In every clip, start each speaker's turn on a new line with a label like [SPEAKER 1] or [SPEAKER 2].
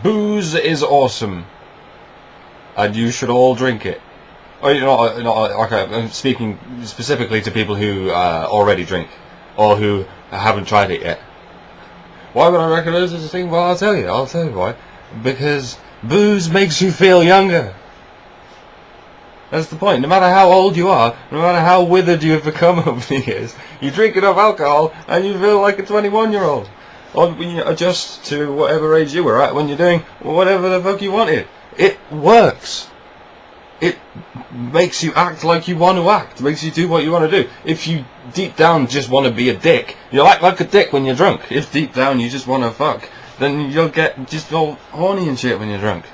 [SPEAKER 1] Booze is awesome, and you should all drink it. Oh, okay, I'm speaking specifically to people who already drink, or who haven't tried it yet. Why would I recommend such a thing? Well, I'll tell you why. Because booze makes you feel younger. That's the point. No matter how old you are, no matter how withered you have become over the years, you drink enough alcohol and you feel like a 21-year-old. Or when you adjust to whatever age you were at when you're doing whatever the fuck you wanted. It works. It makes you act like you want to act. It makes you do what you want to do. If you deep down just want to be a dick, you'll act like a dick when you're drunk. If deep down you just want to fuck, then you'll get just all horny and shit when you're drunk.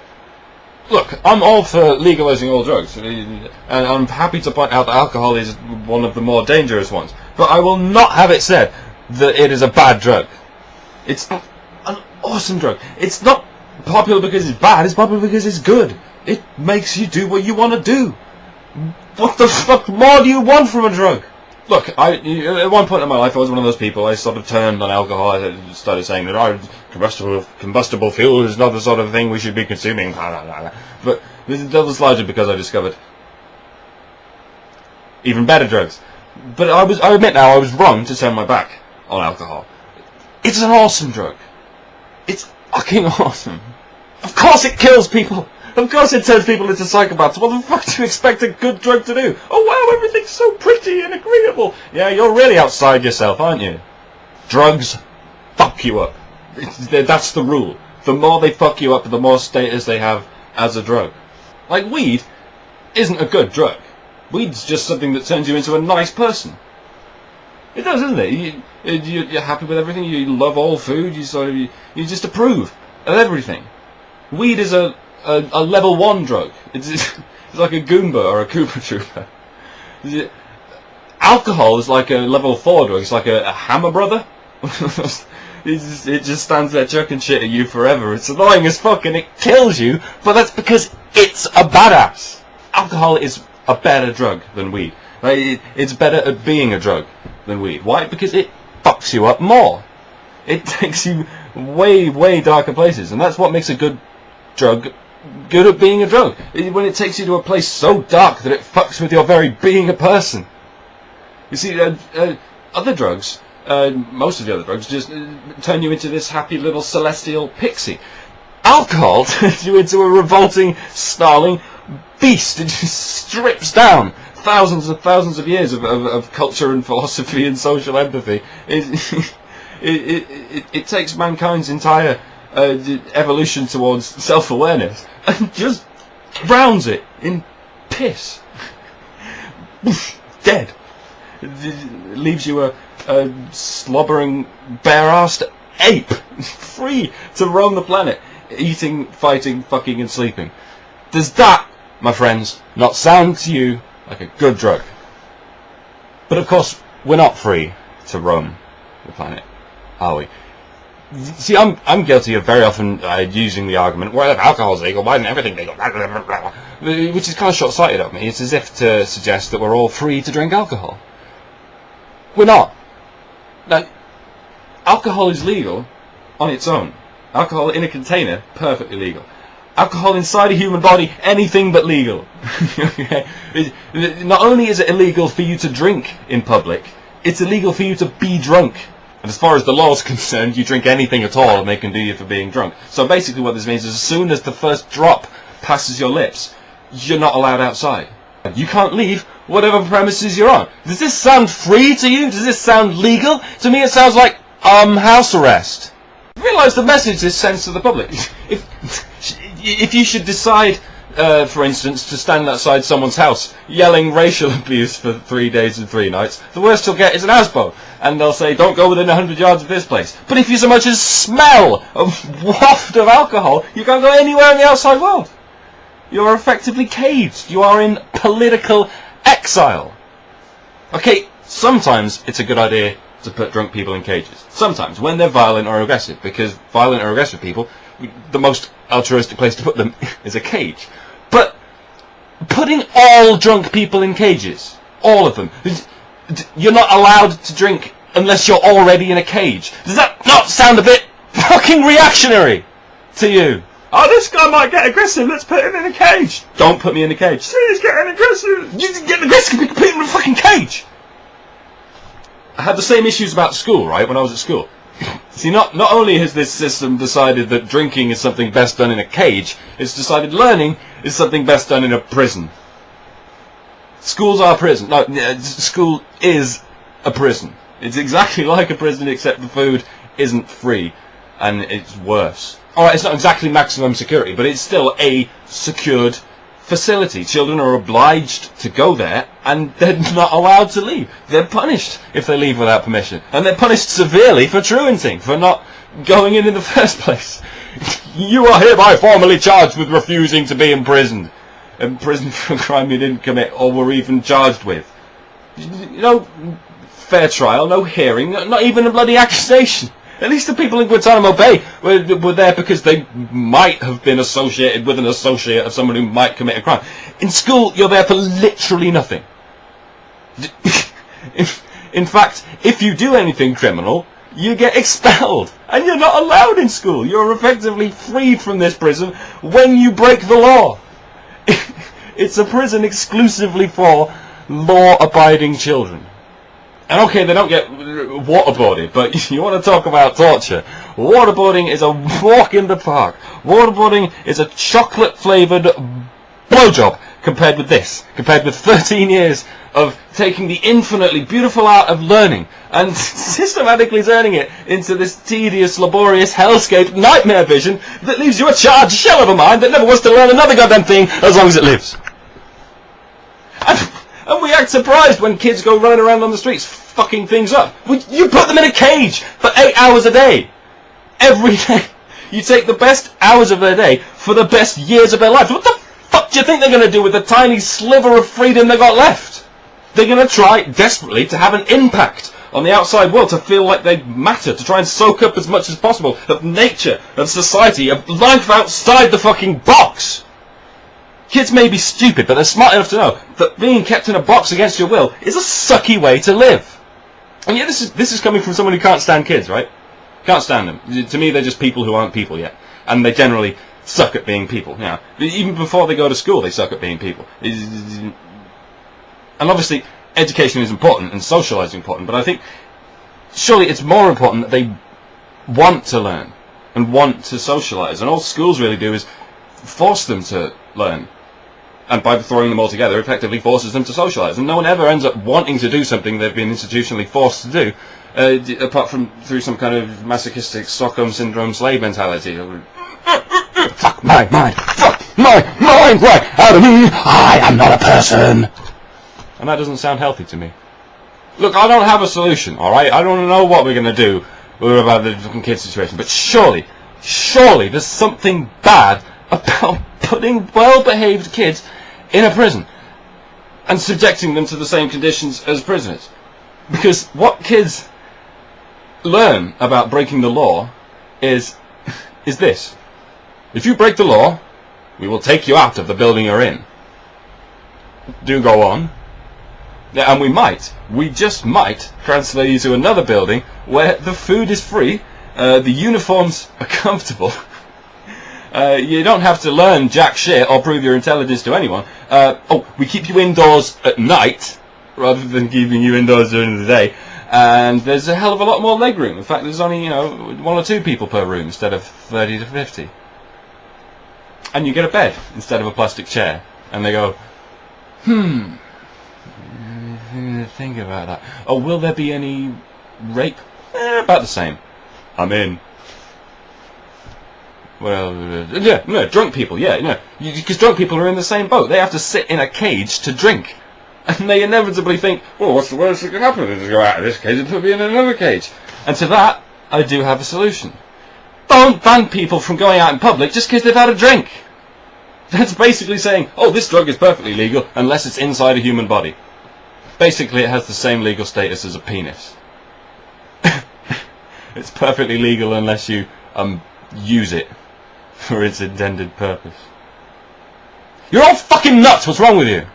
[SPEAKER 1] Look, I'm all for legalising all drugs, and I'm happy to point out that alcohol is one of the more dangerous ones. But I will not have it said that it is a bad drug. It's an awesome drug. It's not popular because it's bad, it's popular because it's good. It makes you do what you want to do. What the fuck more do you want from a drug? Look, at one point in my life I was one of those people. I sort of turned on alcohol. I started saying that combustible fuel is not the sort of thing we should be consuming. But that was largely because I discovered even better drugs. But I admit now I was wrong to turn my back on alcohol. It's an awesome drug. It's fucking awesome. Of course it kills people. Of course it turns people into psychopaths. What the fuck do you expect a good drug to do? Oh wow, everything's so pretty and agreeable. Yeah, you're really outside yourself, aren't you? Drugs fuck you up. That's the rule. The more they fuck you up, the more status they have as a drug. Like weed isn't a good drug. Weed's just something that turns you into a nice person. It does, isn't it? You're happy with everything. You love all food. You just approve of everything. Weed is a level 1 drug. It's like a Goomba or a Koopa Trooper. Alcohol is like a level 4 drug. It's like a Hammer Brother. It just stands there chucking shit at you forever. It's annoying as fuck and it kills you, but that's because it's a badass. Alcohol is a better drug than weed. It's better at being a drug than weed. Why? Because it fucks you up more. It takes you way, way darker places, and that's what makes a good drug good at being a drug. When it takes you to a place so dark that it fucks with your very being a person. You see, other drugs, most of the other drugs, just turn you into this happy little celestial pixie. Alcohol turns you into a revolting, snarling beast. It just strips down thousands and thousands of years of culture and philosophy and social empathy. It takes mankind's entire evolution towards self-awareness and just drowns it in piss. Dead. It leaves you a slobbering, bare-arsed ape, free to roam the planet, eating, fighting, fucking and sleeping. Does that, my friends, not sound to you like a good drug? But of course, we're not free to roam the planet, are we? See, I'm guilty of very often using the argument, well, if alcohol's legal, why isn't everything legal? Which is kind of short-sighted of me. It's as if to suggest that we're all free to drink alcohol. We're not. Now, alcohol is legal on its own. Alcohol in a container, perfectly legal. Alcohol inside a human body, anything but legal. Not only is it illegal for you to drink in public, it's illegal for you to be drunk. And as far as the law is concerned, you drink anything at all and they can do you for being drunk. So basically what this means is as soon as the first drop passes your lips, you're not allowed outside. You can't leave whatever premises you're on. Does this sound free to you? Does this sound legal? To me it sounds like house arrest. Realise the message this sends to the public. If you should decide, for instance, to stand outside someone's house yelling racial abuse for 3 days and 3 nights, the worst you'll get is an houseboat. And they'll say, don't go within 100 yards of this place. But if you so much as smell a waft of alcohol, you can't go anywhere in the outside world. You're effectively caged. You are in political exile. Okay, sometimes it's a good idea to put drunk people in cages. Sometimes, when they're violent or aggressive, because violent or aggressive people, the most altruistic place to put them is a cage. But putting all drunk people in cages, all of them, you're not allowed to drink unless you're already in a cage. Does that not sound a bit fucking reactionary to you? Oh, this guy might get aggressive, let's put him in a cage. Don't put me in a cage. See, he's getting aggressive. You can get aggressive, you can put him in a fucking cage. I had the same issues about school, right, when I was at school. See, not only has this system decided that drinking is something best done in a cage, it's decided learning is something best done in a prison. Schools are prison. No, school is a prison. It's exactly like a prison, except the food isn't free, and it's worse. Alright, it's not exactly maximum security, but it's still a secured facility. Children are obliged to go there, and they're not allowed to leave. They're punished if they leave without permission. And they're punished severely for truanting, for not going in the first place. You are hereby formally charged with refusing to be imprisoned. Imprisoned for a crime you didn't commit or were even charged with. No fair trial, no hearing, not even a bloody accusation. At least the people in Guantanamo Bay were there because they might have been associated with an associate of someone who might commit a crime. In school, you're there for literally nothing. In fact, if you do anything criminal, you get expelled. And you're not allowed in school. You're effectively freed from this prison when you break the law. It's a prison exclusively for law-abiding children. And okay, they don't get waterboarded, but you want to talk about torture. Waterboarding is a walk in the park. Waterboarding is a chocolate-flavoured blowjob compared with this. Compared with 13 years of taking the infinitely beautiful art of learning and systematically turning it into this tedious, laborious, hellscape nightmare vision that leaves you a charged shell of a mind that never wants to learn another goddamn thing as long as it lives. And we act surprised when kids go running around on the streets fucking things up. You put them in a cage for 8 hours a day. Every day. You take the best hours of their day for the best years of their lives. What the fuck do you think they're going to do with the tiny sliver of freedom they got left? They're going to try desperately to have an impact on the outside world, to feel like they matter, to try and soak up as much as possible of nature, of society, of life outside the fucking box. Kids may be stupid, but they're smart enough to know that being kept in a box against your will is a sucky way to live. And yet this is coming from someone who can't stand kids, right? Can't stand them. To me, they're just people who aren't people yet. And they generally suck at being people. You know, even before they go to school, they suck at being people. And obviously, education is important and socialising is important, but I think surely it's more important that they want to learn and want to socialise. And all schools really do is force them to learn. And by throwing them all together, effectively forces them to socialise. And no one ever ends up wanting to do something they've been institutionally forced to do, apart from through some kind of masochistic Stockholm Syndrome slave mentality. Fuck my mind! Fuck my mind right out of me! I am not a person! And that doesn't sound healthy to me. Look, I don't have a solution, alright? I don't know what we're going to do about the fucking kid situation, but surely there's something bad about putting well-behaved kids in a prison and subjecting them to the same conditions as prisoners. Because what kids learn about breaking the law is this. If you break the law, we will take you out of the building you're in. Do go on. Yeah, and we just might transfer you to another building where the food is free, the uniforms are comfortable, you don't have to learn jack shit or prove your intelligence to anyone. We keep you indoors at night rather than keeping you indoors during the day. And there's a hell of a lot more leg room. In fact, there's only, 1 or 2 people per room instead of 30 to 50. And you get a bed instead of a plastic chair. And they go, think about that. Oh, will there be any rape? About the same. I'm in. Well, drunk people, because drunk people are in the same boat. They have to sit in a cage to drink. And they inevitably think, well, what's the worst that can happen? They just go out of this cage and put me in another cage. And to that, I do have a solution. Don't ban people from going out in public just because they've had a drink. That's basically saying, oh, this drug is perfectly legal unless it's inside a human body. Basically, it has the same legal status as a penis. It's perfectly legal unless you use it for its intended purpose. You're all fucking nuts! What's wrong with you?